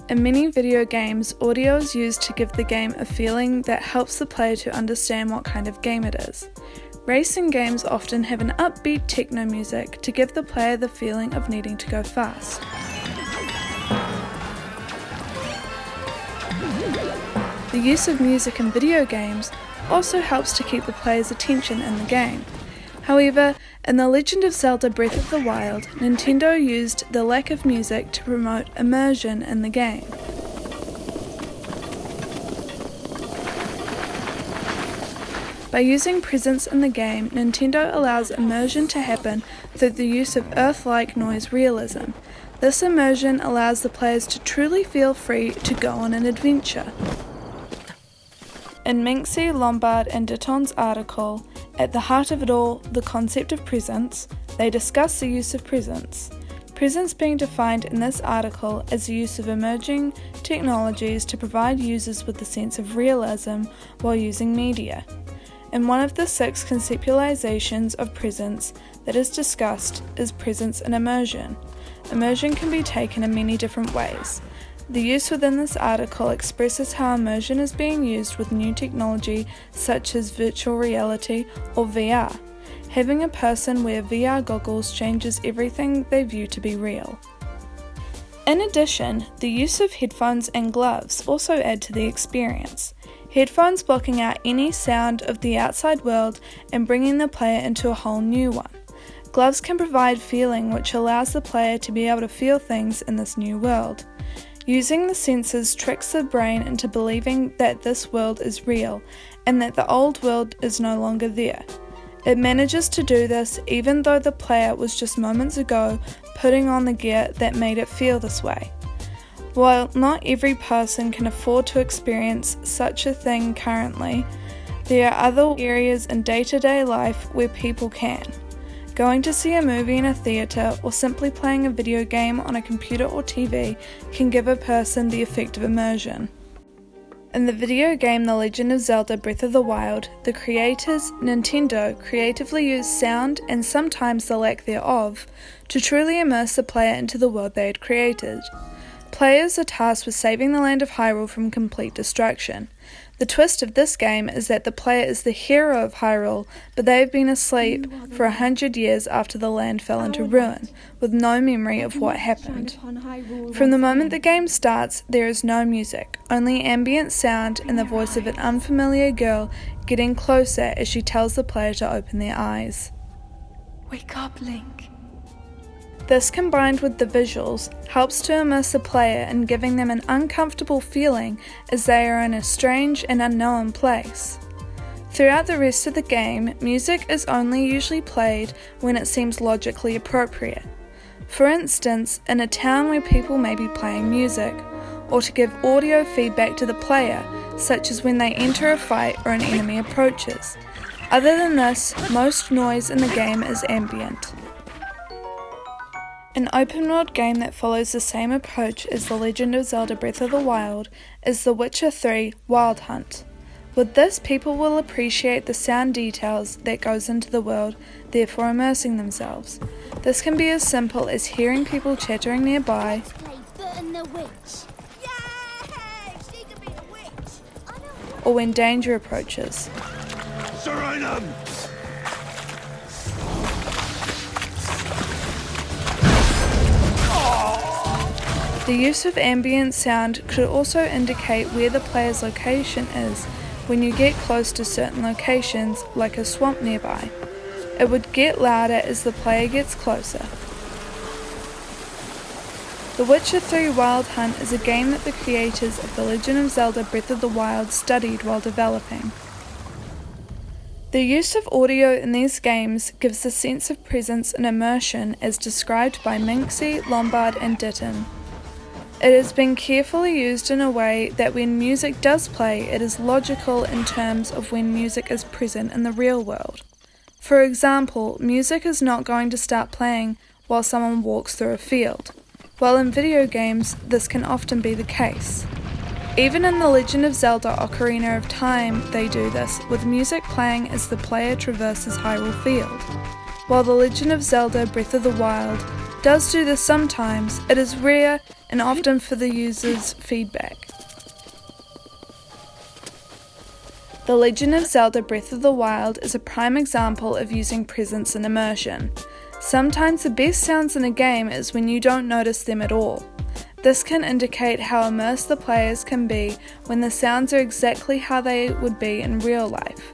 In many video games, audio is used to give the game a feeling that helps the player to understand what kind of game it is. Racing games often have an upbeat techno music to give the player the feeling of needing to go fast. The use of music in video games also helps to keep the player's attention in the game. However, in The Legend of Zelda Breath of the Wild, Nintendo used the lack of music to promote immersion in the game. By using presence in the game, Nintendo allows immersion to happen through the use of Earth-like noise realism. This immersion allows the players to truly feel free to go on an adventure. In Maysie, Lombard and Ditton's article, At the Heart of It All, the Concept of Presence, they discuss the use of presence. Presence being defined in this article as the use of emerging technologies to provide users with a sense of realism while using media. And one of the 6 conceptualizations of presence that is discussed is presence and immersion. Immersion can be taken in many different ways. The use within this article expresses how immersion is being used with new technology such as virtual reality or VR. Having a person wear VR goggles changes everything they view to be real. In addition, the use of headphones and gloves also add to the experience. Headphones blocking out any sound of the outside world and bringing the player into a whole new one. Gloves can provide feeling which allows the player to be able to feel things in this new world. Using the senses tricks the brain into believing that this world is real and that the old world is no longer there. It manages to do this even though the player was just moments ago putting on the gear that made it feel this way. While not every person can afford to experience such a thing currently, there are other areas in day-to-day life where people can. Going to see a movie in a theatre or simply playing a video game on a computer or TV can give a person the effect of immersion. In the video game The Legend of Zelda Breath of the Wild, the creators, Nintendo, creatively used sound and sometimes the lack thereof to truly immerse the player into the world they had created. Players are tasked with saving the land of Hyrule from complete destruction. The twist of this game is that the player is the hero of Hyrule, but they have been asleep for 100 years after the land fell into ruin, with no memory of what happened. From the moment the game starts, there is no music, only ambient sound and the voice of an unfamiliar girl getting closer as she tells the player to open their eyes. Wake up, Link. This, combined with the visuals, helps to immerse the player in giving them an uncomfortable feeling as they are in a strange and unknown place. Throughout the rest of the game, music is only usually played when it seems logically appropriate. For instance, in a town where people may be playing music, or to give audio feedback to the player, such as when they enter a fight or an enemy approaches. Other than this, most noise in the game is ambient. An open-world game that follows the same approach as The Legend of Zelda Breath of the Wild is The Witcher 3 Wild Hunt. With this, people will appreciate the sound details that goes into the world, therefore immersing themselves. This can be as simple as hearing people chattering nearby, or when danger approaches. Irena! The use of ambient sound could also indicate where the player's location is when you get close to certain locations, like a swamp nearby. It would get louder as the player gets closer. The Witcher 3 Wild Hunt is a game that the creators of The Legend of Zelda Breath of the Wild studied while developing. The use of audio in these games gives a sense of presence and immersion as described by Maysie, Lombard and Ditton. It has been carefully used in a way that when music does play, it is logical in terms of when music is present in the real world. For example, music is not going to start playing while someone walks through a field, while in video games this can often be the case. Even in The Legend of Zelda Ocarina of Time they do this, with music playing as the player traverses Hyrule Field. While The Legend of Zelda Breath of the Wild does do this sometimes, it is rare and often for the user's feedback. The Legend of Zelda Breath of the Wild is a prime example of using presence and immersion. Sometimes the best sounds in a game is when you don't notice them at all. This can indicate how immersed the players can be when the sounds are exactly how they would be in real life.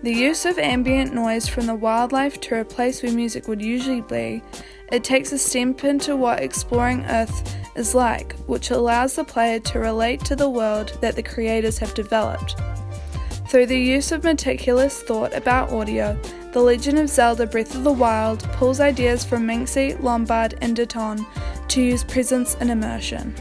The use of ambient noise from the wildlife to replace where music would usually be, it takes a step into what exploring Earth is like, which allows the player to relate to the world that the creators have developed. Through the use of meticulous thought about audio, The Legend of Zelda Breath of the Wild pulls ideas from Maysie, Lombard, and Ditton to use presence and immersion.